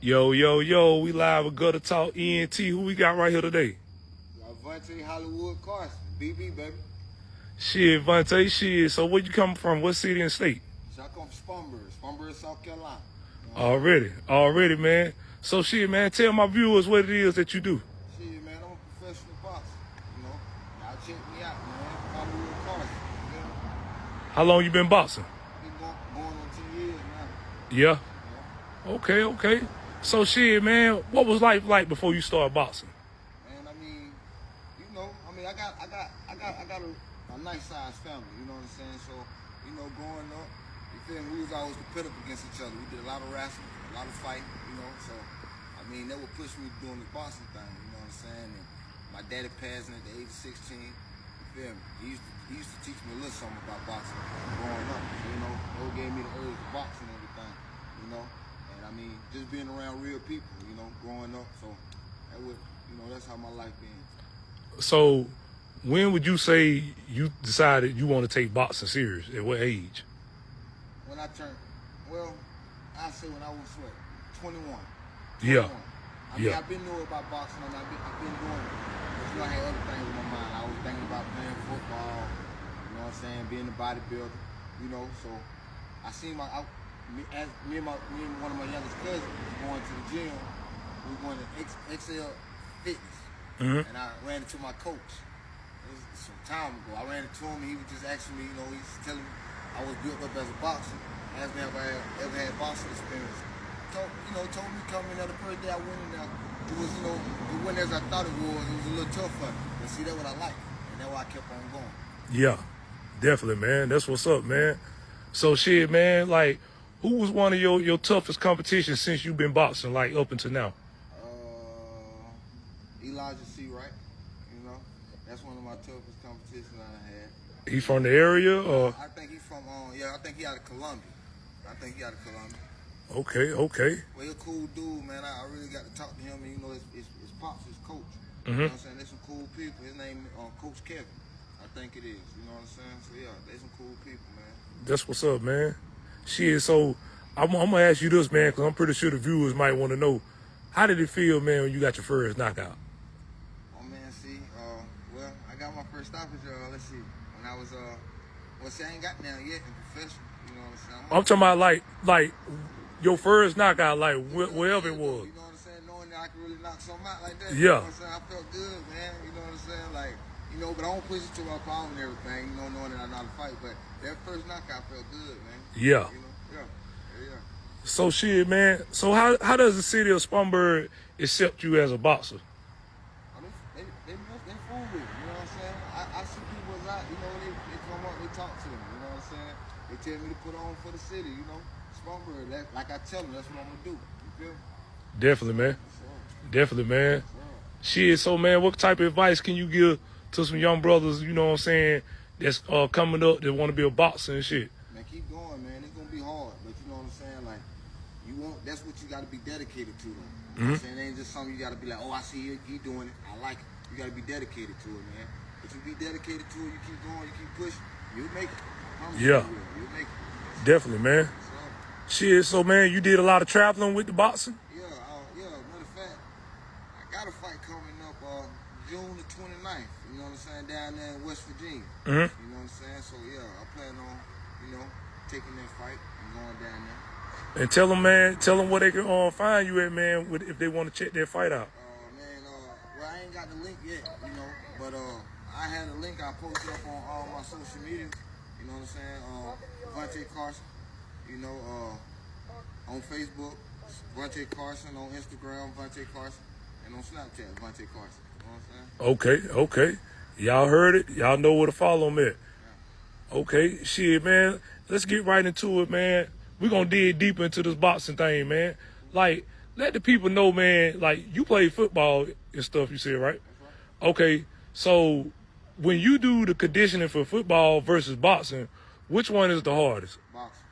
Yo, yo, yo, we live with Gutter Talk ENT. Who we got right here today? Vontae Hollywood Carson, BB, baby. Shit, Vontae, shit. So where you coming from? What city and state? So I come from Spartanburg, South Carolina. Already, man. So shit, man, tell my viewers what it is that you do. Shit, man, I'm a professional boxer. Y'all check me out, man. Hollywood Carson. How long you been boxing? Been going on 10 years now. Yeah. Okay. So shit, man, what was life like before you started boxing? Man, I got a nice sized family, you know what I'm saying? So, growing up, you feel me, we was always competitive against each other. We did a lot of wrestling, a lot of fighting, so that would push me doing the boxing thing, you know what I'm saying? And my daddy passed at the age of 16, you feel me? He used to teach me a little something about boxing growing up. They gave me the urge to box and everything, And just being around real people, growing up. So that's how my life been. So when would you say you decided you want to take boxing serious? At what age? When I turned, I say when I was 21. Yeah. I've been knowing about boxing and I've been doing it. But I had other things in my mind. I was thinking about playing football, being a bodybuilder, so I seen me and one of my youngest cousins was going to the gym. We were going to XL Fitness. Mm-hmm. And I ran into my coach. It was some time ago. I ran into him and he was just asking me, he was telling me I was built up as a boxer. Asked me if I ever had boxing experience. Told me coming there the first day I went in there, it was, it wasn't as I thought it was. It was a little tough for me. But see, that's what I like. And that's why I kept on going. Yeah, definitely, man. That's what's up, man. So shit, man, like, who was one of your toughest competitions since you've been boxing, like, up until now? Elijah C. Wright, that's one of my toughest competitions I had. He from the area, or? I think he's from, I think he out of Columbia. Okay. Well, he's a cool dude, man. I really got to talk to him, and his pops, his coach. Mm-hmm. You know what I'm saying? There's some cool people. His name Coach Kevin, I think it is. You know what I'm saying? So yeah, there's some cool people, man. That's what's up, man. Shit, so I'm gonna ask you this, man, because I'm pretty sure the viewers might want to know, how did it feel, man, when you got your first knockout? I got my first stoppage, let's see, when I was, I ain't got down yet in professional, you know what I'm saying? I'm talking about, like your first knockout, like, wherever it was. You know what I'm saying? Knowing that I could really knock something out like that. Yeah. You know what I'm saying? I felt good, man. You know what I'm saying? Like, but I don't push it to my power and everything, knowing that I know how to fight. But that first knockout felt good, man. Yeah. Yeah. So shit, man. So how does the city of Spartanburg accept you as a boxer? They fool with me, you know what I'm saying? I see people out, they come up, they talk to me, you know what I'm saying? They tell me to put on for the city, Spartanburg, like I tell them, that's what I'm gonna do. You feel me? Definitely, man. Sure. Definitely, man. Shit, so man, what type of advice can you give to some young brothers, you know what I'm saying, that's coming up that want to be a boxer and shit? Man, keep going, man. It's gonna be hard, but you know what I'm saying? Like, that's what you gotta be dedicated to, though. You know what I'm saying? It ain't just something you gotta be like, oh, I see he doing it, I like it. You gotta be dedicated to it, man. If you be dedicated to it, you keep going, you keep pushing, you'll make it. Yeah. You'll make it. Definitely, man. Shit, so man, you did a lot of traveling with the boxing? Yeah. Matter of fact, I got a fight coming up June the 29th. You know what I'm saying? Down there in West Virginia. Mm-hmm. You know what I'm saying? So yeah, I plan on, taking that fight and going down there. And tell them where they can find you at, man, if they want to check their fight out. I ain't got the link yet, but I had a link I posted up on all my social media. You know what I'm saying? Vontae Carson. On Facebook, Vontae Carson. On Instagram, Vontae Carson. And on Snapchat, Vontae Carson. You know what I'm saying? Okay. Y'all heard it. Y'all know where to follow them at. Yeah. Okay, shit, man. Let's get right into it, man. We're going to dig deep into this boxing thing, man. Like, let the people know, man, like, you play football and stuff, you said, right? That's right. Okay, so when you do the conditioning for football versus boxing, which one is the hardest? Boxing.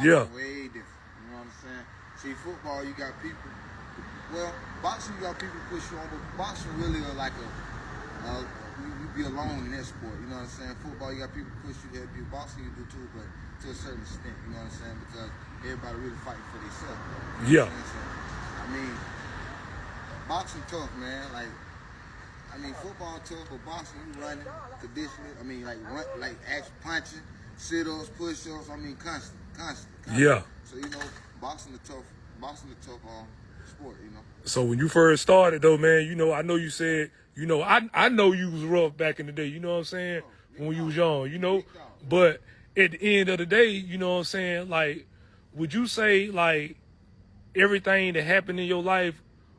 Yeah. Way different. You know what I'm saying? See, football, you got people. Well, boxing, you got people push you on, but boxing really are like you be alone in that sport. You know what I'm saying? Football, you got people push you to help you. Boxing, you do too, but to a certain extent. You know what I'm saying? Because everybody really fighting for themselves. Yeah. I I mean, boxing tough, man. Like, I mean, football tough, but boxing, you running, conditioning. I mean, like action punching, sit-ups, push-ups. I mean, constant. Yeah. So you know, boxing the tough sport. You know. So when you first started though, man, you know, I know you said, you know, I know you was rough back in the day. You know what I'm saying? When you was young, you know. But at the end of the day, you know what I'm saying? Like, would you say like everything that happened in your life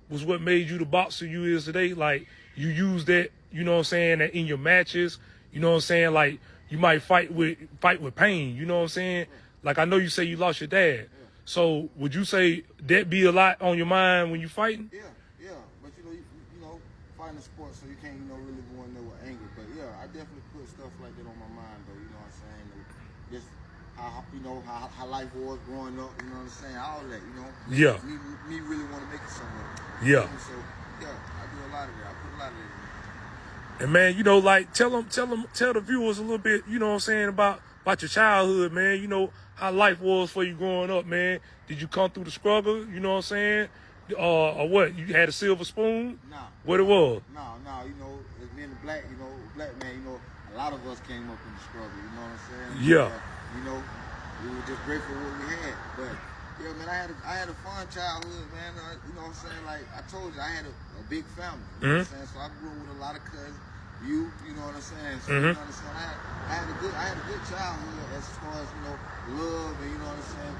was what made you the boxer you is today? Like, you use that, you know what I'm saying, that in your matches, you know what I'm saying? Like, you might fight with pain, you know what I'm saying? Like, I know you say you lost your dad. So would you say that be a lot on your mind when you fighting? Yeah. But you know, fighting a sport, so you can't, you know, really go in there with anger. But yeah, I definitely put stuff like that on my mind, though. You know what I'm saying? Just how, you know, how life was growing up. You know what I'm saying? All that, you know. Yeah. Me really want to make it somewhere. Yeah. So yeah, I do a lot of that. I put a lot of that in. And man, you know, like tell the viewers a little bit, you know what I'm saying, about your childhood, man. You know how life was for you growing up, man. Did you come through the struggle? You know what I'm saying? Or what? You had a silver spoon? Nah. What it was? No. You know, as being a black man, you know, a lot of us came up in the struggle. You know what I'm saying? Yeah. You know, we were just grateful for what we had. But yeah, man, I had a fun childhood, man. You know what I'm saying? Like I told you, I had a big family. You know what I'm saying? So I grew up with a lot of cousins. You know what I'm saying? So you know what I'm saying? I had a good childhood as far as, you know, love and, you know what I'm saying,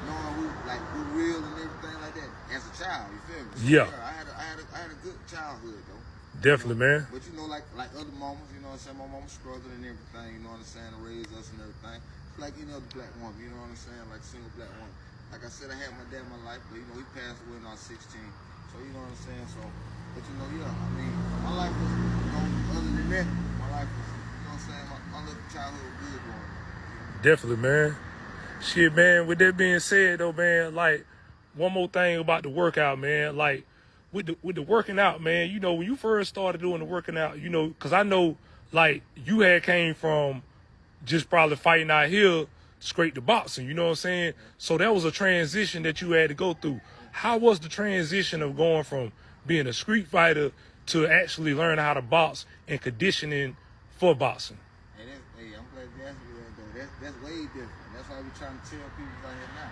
knowing who real and everything like that as a child. You feel me? So, yeah. I had a good childhood though. Definitely, you know? man. But you know, like other mamas, you know what I'm saying? My mama struggled and everything. You know what I'm saying? To raise us and everything. It's like any other black woman. You know what I'm saying? Like single black woman. Like I said, I had my dad in my life, but you know he passed away when I was 16. So you know what I'm saying? So. But you know, yeah, I mean, my life was, you know, other than that, my life was, you know what I'm saying, my little childhood was good going. Definitely, man. Shit, man, with that being said, though, man, like, one more thing about the workout, man, like, with the working out, man, you know, when you first started doing the working out, you know, because I know, like, you had came from just probably fighting out here straight to boxing, you know what I'm saying? So that was a transition that you had to go through. How was the transition of going from being a street fighter to actually learning how to box and conditioning for boxing? Hey, I'm glad you asked me that, though. That's way different. That's why we trying to tell people out here now.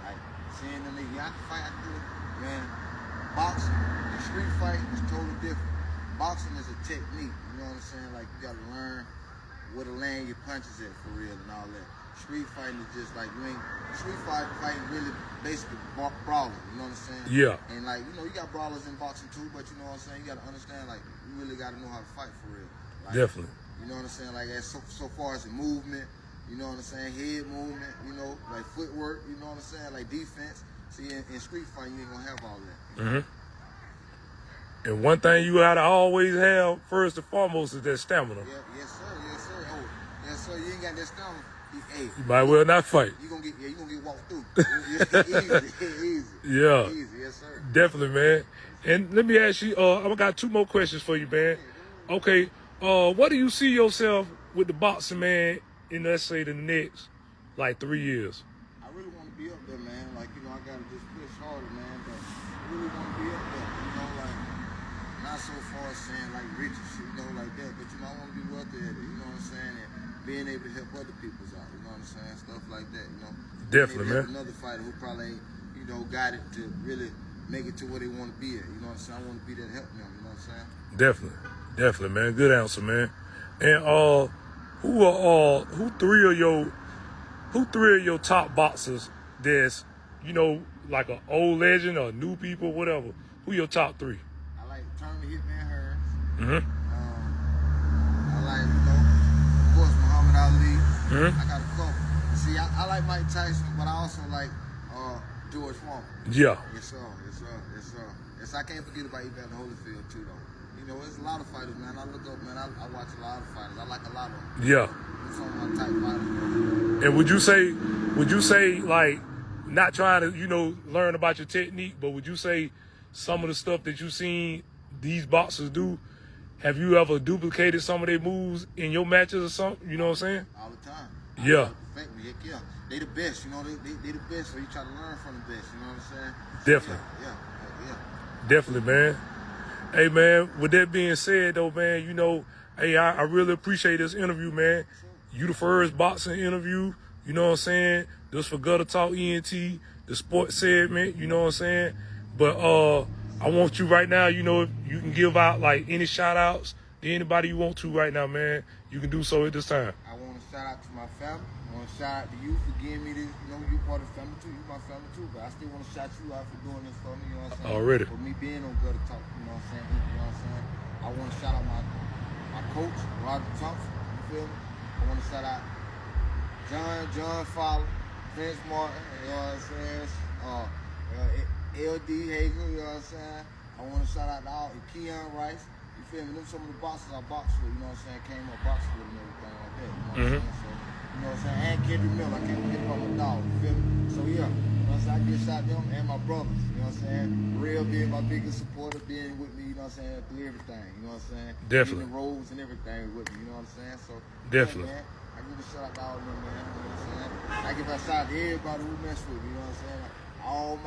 Like, seeing them, I can fight, I can do it. Man, boxing and street fighting is totally different. Boxing is a technique, you know what I'm saying? Like, you got to learn where to land your punches at for real and all that. Street fighting is just like, street fighting really basically brawling, you know what I'm saying? Yeah. And like, you know, you got brawlers in boxing too, but you know what I'm saying? You got to understand, like, you really got to know how to fight for real. Like, definitely. You know what I'm saying? Like, so far as the movement, you know what I'm saying? Head movement, you know, like footwork, you know what I'm saying? Like defense. See, in street fighting, you ain't gonna have all that. And one thing you gotta always have first and foremost is that stamina. Yeah, yes sir. Oh, yes sir. You ain't got that stamina. Hey, you might well not fight. You gonna get walked through. Easy. Yeah. Easy, yes sir. Definitely, man. And let me ask you, I got two more questions for you, man. Okay, what do you see yourself with the boxing, man, in, let's say, the next, like, 3 years? I really want to be up there, man. Like, you know, I gotta just push harder, man. But I really want to be up there, you know, like, not so far as saying, like, rich and shit, you know, like that. But, you know, I want to be wealthy at it, you know what I'm saying? And being able to help other people out, you know what I'm saying? Stuff like that, you know? Definitely, man. Another fighter who probably ain't, you know, got it to really make it to where they want to be at, you know what I'm saying? I want to be there to help them, you know what I'm saying? Definitely, man. Good answer, man. And who three of your top boxers that's, you know, like an old legend or new people, whatever? Who your top three? I like Tommy Hitman Hearns. Mm-hmm. I like, you know, of course, Muhammad Ali. Mm-hmm. I got a couple. See, I like Mike Tyson, but I also like George Foreman. Yeah. Yes, sir. Yes, I can't forget about Evander Holyfield, too, though. You know, there's a lot of fighters, man. I look up, man. I watch a lot of fighters. I like a lot of them. Yeah. Some of my type fighters. And would you say, like, not trying to, you know, learn about your technique, but would you say some of the stuff that you've seen these boxers do, have you ever duplicated some of their moves in your matches or something? You know what I'm saying? All the time. Yeah. Yeah. They the best, you know. They the best, so you try to learn from the best, you know what I'm saying? Definitely. Yeah. Definitely, man. Hey, man, with that being said, though, man, you know, hey, I really appreciate this interview, man. You the first boxing interview, you know what I'm saying? This for Gutter Talk ENT, the sports segment, you know what I'm saying? But I want you right now, you know, if you can give out, like, any shout-outs to anybody you want to right now, man. You can do so at this time. I want to shout out to my family. I want to shout out to you for giving me this. You know, you part of the family too. You my family too. But I still want to shout you out for doing this for me. You know what I'm saying? Already. For me being on Gutter Talk. You know what I'm saying? You know what I'm saying? I want to shout out my coach, Roger Thompson. You feel me? I want to shout out John Fowler, Vince Martin. You know what I'm saying? LD Hager. You know what I'm saying? I want to shout out to all Keon Rice. You feel me? Them some of the boxers I boxed with, you know what I'm saying, came up boxing with and everything like that. You know what I'm saying? So, you know what I'm saying? And Kendrick Miller, I can't forget about my dog, you feel me? So yeah, you know what I'm saying? I get shot them and my brothers, you know what I'm saying? Real being my biggest supporter, being with me, you know what I'm saying, through everything, you know what I'm saying? Definitely. Getting the roles and everything with me, you know what I'm saying? So Definitely. yeah, man, I give a shout out to all of them, man, you know what I'm saying? I give a shout out to everybody who messed with me, you know what I'm saying? All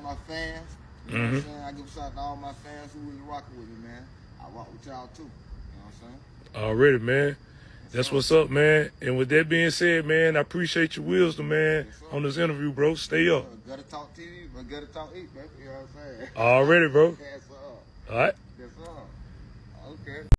my fans. You know what I'm saying? I give a shout out to all my fans who was rocking with me, man. I rock with y'all too. You know what I'm saying? Already, man. That's what's up, man. And with that being said, man, I appreciate your wisdom, man, on this interview, bro. Stay up. Gutter Talk TV, but Gutter Talk Eat, baby. You know what I'm saying? Already, bro. That's all. All right. That's all. Okay.